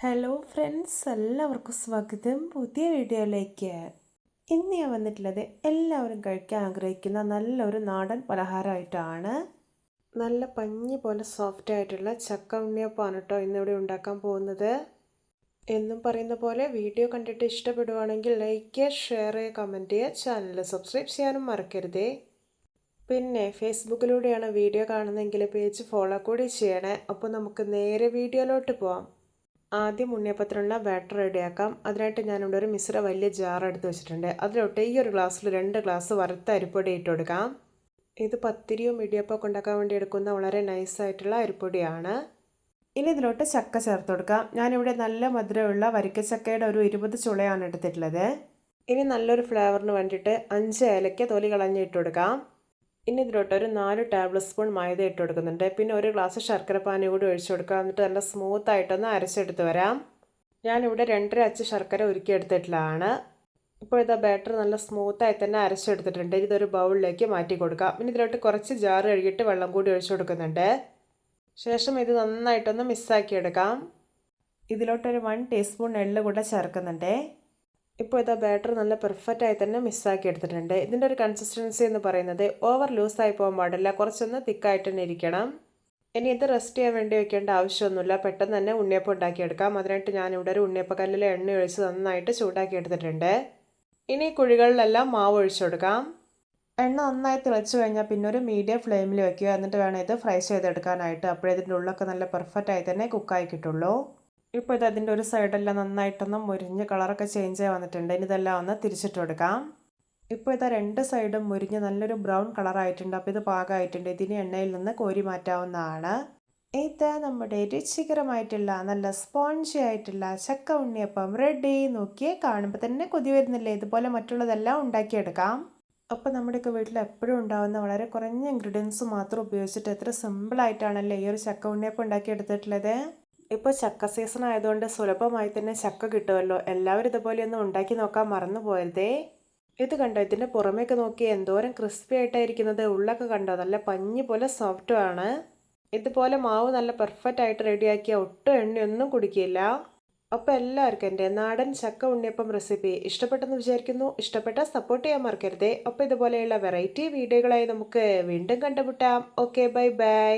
Hello friends, എല്ലാവർക്കും സ്വാഗതം പുതിയ വീഡിയോയിലേക്ക്. ഇന്ന് ഞാൻ വന്നിട്ടുള്ളത് എല്ലാവരും കഴിക്കാൻ ആഗ്രഹിക്കുന്ന നല്ലൊരു നാടൻ പലഹാരമായിട്ടാണ്. നല്ല പഞ്ഞി പോലെ സോഫ്റ്റ് ആയിട്ടുള്ള ചക്ക ഉണ്ണിയപ്പമാണ് കേട്ടോ ഇന്നിവിടെ ഉണ്ടാക്കാൻ പോകുന്നത്. എന്നും പറയുന്ന പോലെ വീഡിയോ കണ്ടിട്ട് ഇഷ്ടപ്പെടുവാണെങ്കിൽ ലൈക്ക് ചെയ്യുക, ഷെയർ ചെയ്യുക, കമൻറ്റ് ചെയ്യുക, ചാനൽ സബ്സ്ക്രൈബ് ചെയ്യാനും മറക്കരുതേ. പിന്നെ ഫേസ്ബുക്കിലൂടെയാണ് വീഡിയോ കാണുന്നതെങ്കിൽ പേജ് ഫോളോ കൂടി ചെയ്യണേ. അപ്പോൾ നമുക്ക് നേരെ വീഡിയോയിലോട്ട് പോവാം. ആദ്യം ഉണ്ണിയപ്പത്തിനുള്ള ബാറ്റർ റെഡിയാക്കാം. അതിനായിട്ട് ഞാനിവിടെ ഒരു മിശ്ര വലിയ ജാർ എടുത്ത് വെച്ചിട്ടുണ്ട്. അതിലോട്ട് ഈ ഒരു ഗ്ലാസ്സിൽ 2 ഗ്ലാസ് വറുത്ത അരിപ്പൊടി ഇട്ട് കൊടുക്കാം. ഇത് പത്തിരിയും ഇടിയപ്പമൊക്കെ ഉണ്ടാക്കാൻ വേണ്ടി എടുക്കുന്ന വളരെ നൈസായിട്ടുള്ള അരിപ്പൊടിയാണ്. ഇനി ഇതിലോട്ട് ചക്ക ചേർത്ത് കൊടുക്കാം. ഞാനിവിടെ നല്ല മധുരമുള്ള വരിക്കച്ചക്കയുടെ ഒരു 20 ചുളയാണ് എടുത്തിട്ടുള്ളത്. ഇനി നല്ലൊരു ഫ്ലേവറിന് വേണ്ടിയിട്ട് 5 ഏലക്ക തൊലി കളഞ്ഞിട്ട് കൊടുക്കാം. ഇനി ഇതിലോട്ട് ഒരു 4 ടേബിൾ സ്പൂൺ മൈദ ഇട്ട് കൊടുക്കുന്നുണ്ട്. പിന്നെ ഒരു ഗ്ലാസ് ശർക്കര പാനി കൂടി ഒഴിച്ചു കൊടുക്കാം. എന്നിട്ട് നല്ല സ്മൂത്തായിട്ടൊന്ന് അരച്ചെടുത്ത് വരാം. ഞാനിവിടെ 2.5 അച്ച് ശർക്കര ഉരുക്കിയെടുത്തിട്ടുള്ളതാണ്. ഇപ്പോൾ ഇതാ ബാറ്റർ നല്ല സ്മൂത്തായി തന്നെ അരച്ചെടുത്തിട്ടുണ്ട്. ഇതൊരു ബൗളിലേക്ക് മാറ്റി കൊടുക്കാം. ഇനി ഇതിലോട്ട് കുറച്ച് ജാർ കഴുകിയിട്ട് വെള്ളം കൂടി ഒഴിച്ചു കൊടുക്കുന്നുണ്ട്. ശേഷം ഇത് നന്നായിട്ടൊന്ന് മിക്സാക്കി എടുക്കാം. ഇതിലോട്ടൊരു 1 ടീസ്പൂൺ എള്ള് കൂടെ ചേർക്കുന്നുണ്ട്. ഇപ്പോൾ ഇതാ ബാറ്റർ നല്ല പെർഫെക്റ്റായി തന്നെ മിക്സാക്കി എടുത്തിട്ടുണ്ട്. ഇതിൻ്റെ ഒരു കൺസിസ്റ്റൻസി എന്ന് പറയുന്നത് ഓവർ ലൂസായി പോകാൻ പാടില്ല, കുറച്ചൊന്ന് തിക്കായിട്ട് തന്നെ ഇരിക്കണം. ഇനി ഇത് റെസ്റ്റ് ചെയ്യാൻ വേണ്ടി വെക്കേണ്ട ആവശ്യമൊന്നുമില്ല, പെട്ടെന്ന് തന്നെ ഉണ്ണിയപ്പം ഉണ്ടാക്കിയെടുക്കാം. അതിനായിട്ട് ഞാനിവിടെ ഒരു ഉണ്ണിയപ്പക്കല്ലിൽ എണ്ണ ഒഴിച്ച് നന്നായിട്ട് ചൂടാക്കി എടുത്തിട്ടുണ്ട്. ഇനി കുഴികളിലെല്ലാം മാവ് ഒഴിച്ചു കൊടുക്കാം. എണ്ണ നന്നായി തിളച്ച് കഴിഞ്ഞാൽ പിന്നെ ഒരു മീഡിയം ഫ്ലെയിമിൽ വെക്കുക. എന്നിട്ട് വേണം ഇത് ഫ്രൈ ചെയ്തെടുക്കാനായിട്ട്. അപ്പോഴേ ഇതിൻ്റെ ഉള്ളൊക്കെ നല്ല പെർഫെക്റ്റായി തന്നെ കുക്കായി കിട്ടുള്ളൂ. ഇപ്പോൾ ഇത് അതിൻ്റെ ഒരു സൈഡെല്ലാം നന്നായിട്ടൊന്ന് മുരിഞ്ഞ് കളറൊക്കെ ചേഞ്ച് ആയി വന്നിട്ടുണ്ട്. ഇനി ഇതെല്ലാം ഒന്ന് തിരിച്ചിട്ട് കൊടുക്കാം. ഇപ്പോൾ ഇതാ 2 സൈഡും മുരിഞ്ഞ് നല്ലൊരു ബ്രൗൺ കളറായിട്ടുണ്ട്. അപ്പോൾ ഇത് പാകമായിട്ടുണ്ട്. ഇതിന് എണ്ണയിൽ നിന്ന് കോരി മാറ്റാവുന്നതാണ്. ഇത് നമ്മുടെ രുചികരമായിട്ടുള്ള നല്ല സ്പോഞ്ചി ആയിട്ടുള്ള ചക്ക ഉണ്ണിയപ്പം റെഡി. നോക്കിയേ, കാണുമ്പോൾ തന്നെ കൊതി വരുന്നില്ലേ? ഇതുപോലെ മറ്റുള്ളതെല്ലാം ഉണ്ടാക്കിയെടുക്കാം. അപ്പോൾ നമ്മുടെയൊക്കെ വീട്ടിൽ എപ്പോഴും ഉണ്ടാകുന്ന വളരെ കുറഞ്ഞ ഇൻഗ്രീഡിയൻസ് മാത്രം ഉപയോഗിച്ചിട്ട് എത്ര സിമ്പിളായിട്ടാണല്ലേ ഈ ഒരു ചക്ക ഉണ്ണിയപ്പം ഉണ്ടാക്കിയെടുത്തിട്ടുള്ളത്. ഇപ്പോൾ ചക്ക സീസൺ ആയതുകൊണ്ട് സുലഭമായി തന്നെ ചക്ക കിട്ടുമല്ലോ. എല്ലാവരും ഇതുപോലെ ഒന്ന് ഉണ്ടാക്കി നോക്കാൻ മറന്നു പോയതേ. ഇത് കണ്ടോ, ഇതിൻ്റെ പുറമേക്ക് നോക്കി എന്തോരം ക്രിസ്പി ആയിട്ടായിരിക്കുന്നത്. ഉള്ളൊക്കെ കണ്ടോ, നല്ല പഞ്ഞി പോലെ സോഫ്റ്റുമാണ്. ഇതുപോലെ മാവ് നല്ല പെർഫെക്റ്റ് ആയിട്ട് റെഡിയാക്കിയാൽ ഒട്ടും എണ്ണയൊന്നും കുടിക്കില്ല. അപ്പോൾ എല്ലാവർക്കും എൻ്റെ നാടൻ ചക്ക ഉണ്ണിയപ്പം റെസിപ്പി ഇഷ്ടപ്പെട്ടെന്ന് വിചാരിക്കുന്നു. ഇഷ്ടപ്പെട്ടാൽ സപ്പോർട്ട് ചെയ്യാൻ മറക്കരുതേ. അപ്പോൾ ഇതുപോലെയുള്ള വെറൈറ്റി വീഡിയോകളായി നമുക്ക് വീണ്ടും കണ്ടുമുട്ടാം. Okay, bye bye.